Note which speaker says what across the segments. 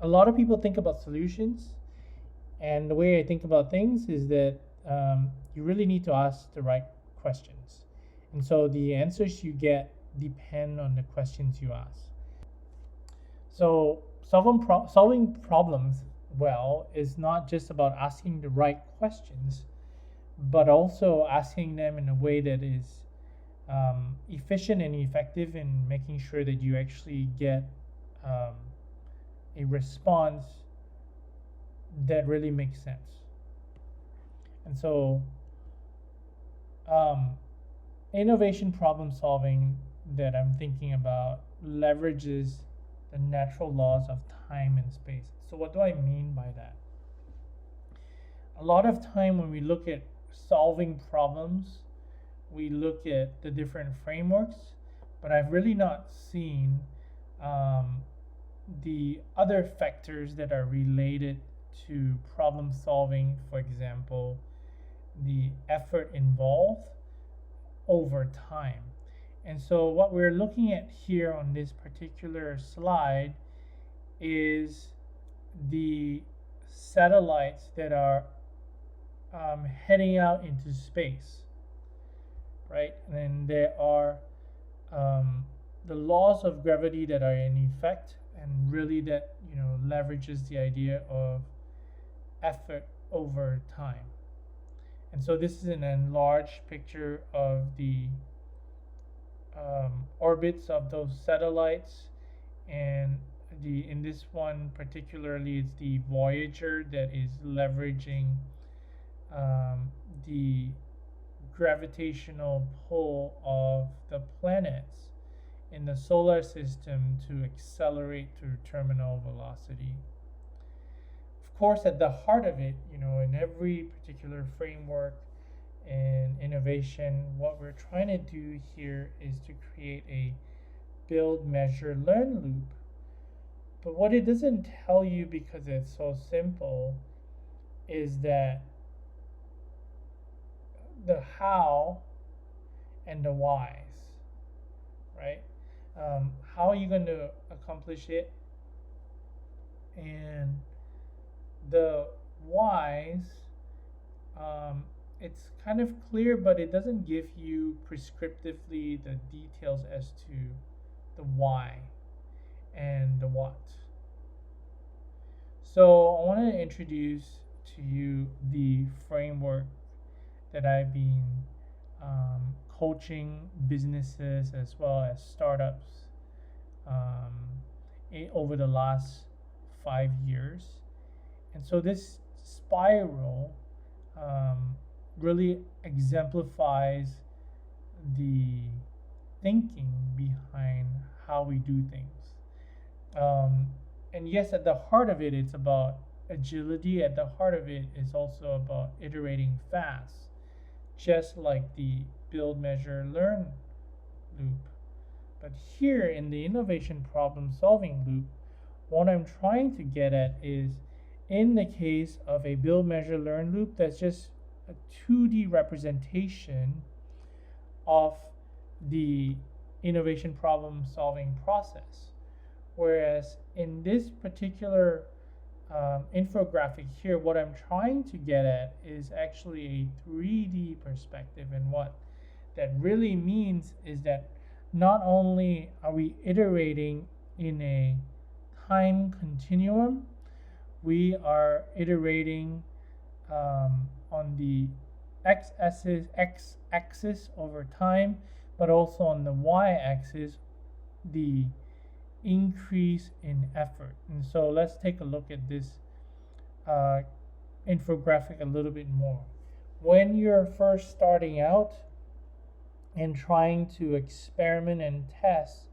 Speaker 1: a lot of people think about solutions, and the way I think about things is that you really need to ask the right questions. And so the answers you get depend on the questions you ask. So solving problems well is not just about asking the right questions, but also asking them in a way that is efficient and effective in making sure that you actually get um, a response that really makes sense. And so, um, innovation problem solving that I'm thinking about leverages the natural laws of time and space. So, what do I mean by that? A lot of time when we look at solving problems, we look at the different frameworks, but I've really not seen um, the other factors that are related to problem solving, for example, the effort involved over time. And so, what we're looking at here on this particular slide is the satellites that are heading out into space, right? And then there are the laws of gravity that are in effect, and really that leverages the idea of effort over time. And so this is an enlarged picture of the orbits of those satellites, and in this one particularly, it's the Voyager that is leveraging the gravitational pull of the planets in the solar system to accelerate to terminal velocity. Of course, at the heart of it, in every particular framework and innovation, what we're trying to do here is to create a build, measure, learn loop. But what it doesn't tell you, because it's so simple, is that the how and the whys, right? How are you going to accomplish it? And the whys, it's kind of clear, but it doesn't give you prescriptively the details as to the why and the what. So I want to introduce to you the framework that I've been coaching businesses as well as startups over the last 5 years. And so this spiral really exemplifies the thinking behind how we do things. And yes, at the heart of it, it's about agility. At the heart of it is also about iterating fast, just like the build, measure, learn loop. But here in the innovation problem solving loop, what I'm trying to get at is, in the case of a build, measure, learn loop, that's just a 2D representation of the innovation problem solving process. Whereas in this particular infographic here, what I'm trying to get at is actually a 3D perspective. And what that really means is that not only are we iterating in a time continuum, we are iterating on the x-axis over time, but also on the y-axis, the increase in effort. And so let's take a look at this infographic a little bit more. When you're first starting out and trying to experiment and test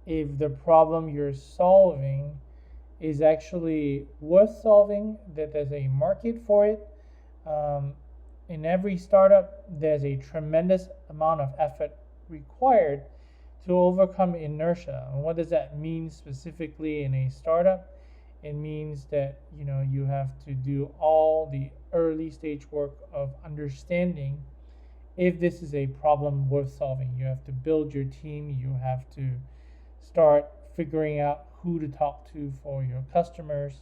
Speaker 1: if the problem you're solving is actually worth solving, that there's a market for it. In every startup, there's a tremendous amount of effort required to overcome inertia. And what does that mean specifically in a startup? It means that you have to do all the early stage work of understanding if this is a problem worth solving. You have to build your team. You have to start figuring out who to talk to for your customers,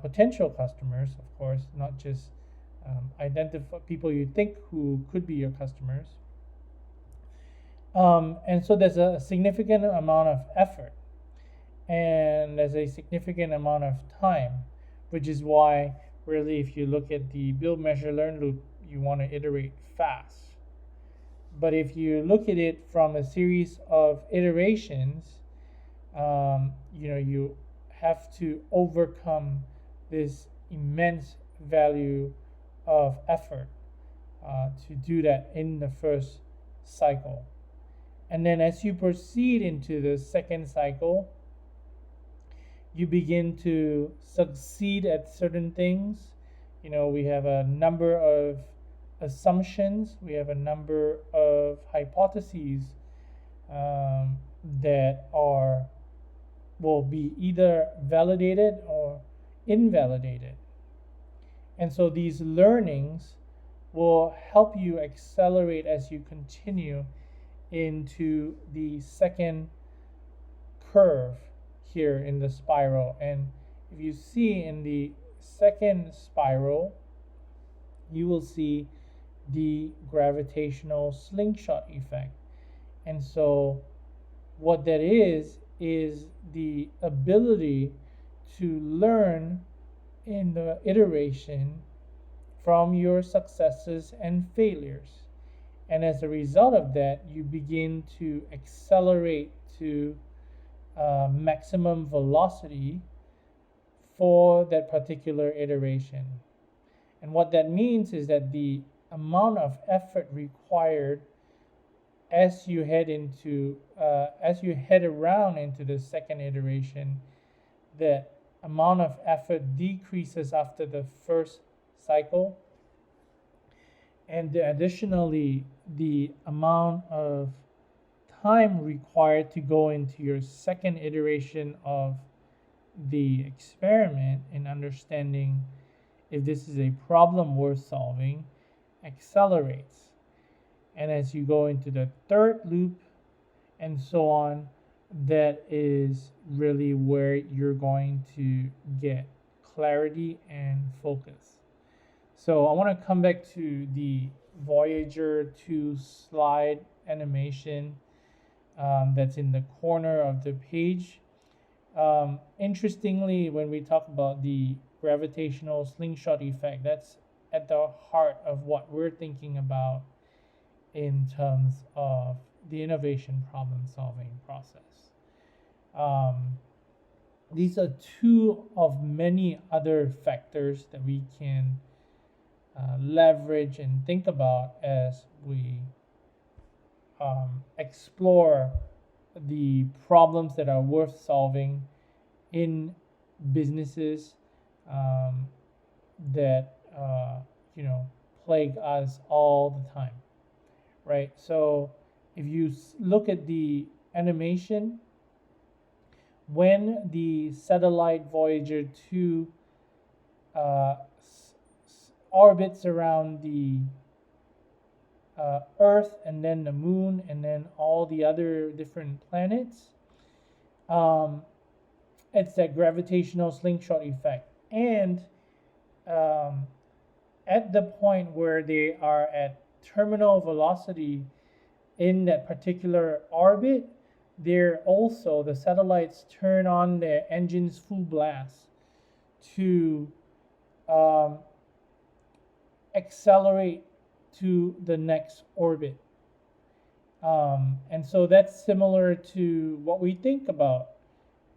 Speaker 1: potential customers, of course, not just identify people you think who could be your customers. And so there's a significant amount of effort and there's a significant amount of time, which is why really if you look at the build, measure, learn loop, you want to iterate fast. But if you look at it from a series of iterations, you have to overcome this immense value of effort to do that in the first cycle. And then as you proceed into the second cycle, you begin to succeed at certain things. We have a number of assumptions, we have a number of hypotheses that will be either validated or invalidated. And so these learnings will help you accelerate as you continue into the second curve here in the spiral. And if you see in the second spiral, you will see the gravitational slingshot effect. And so what that is the ability to learn in the iteration from your successes and failures. And as a result of that, you begin to accelerate to maximum velocity for that particular iteration. And what that means is that the amount of effort required as you head around into the second iteration, that amount of effort decreases after the first cycle. And additionally, the amount of time required to go into your second iteration of the experiment in understanding if this is a problem worth solving accelerates. And as you go into the third loop and so on, that is really where you're going to get clarity and focus. So I want to come back to the Voyager 2 slide animation that's in the corner of the page. Interestingly, when we talk about the gravitational slingshot effect, that's at the heart of what we're thinking about in terms of the innovation problem solving process. These are two of many other factors that we can leverage and think about as we explore the problems that are worth solving in businesses that plague us all the time, right? So if you look at the animation, when the satellite Voyager 2 orbits around the Earth and then the Moon and then all the other different planets, it's that gravitational slingshot effect. And at the point where they are at terminal velocity in that particular orbit, the satellites turn on their engines full blast to accelerate to the next orbit. And so that's similar to what we think about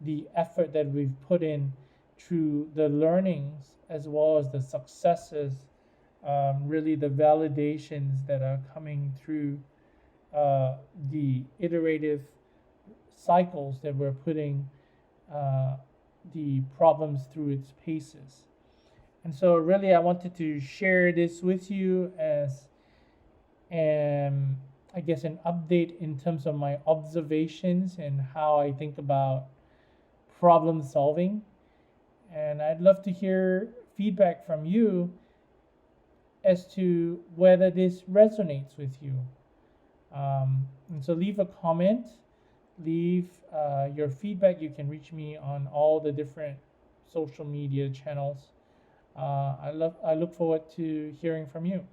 Speaker 1: the effort that we've put in through the learnings as well as the successes, really the validations that are coming through the iterative cycles that we're putting the problems through its paces. And so really I wanted to share this with you as I guess an update in terms of my observations and how I think about problem solving. And I'd love to hear feedback from you as to whether this resonates with you. And so leave a comment leave your feedback. You can reach me on all the different social media channels. I look forward to hearing from you.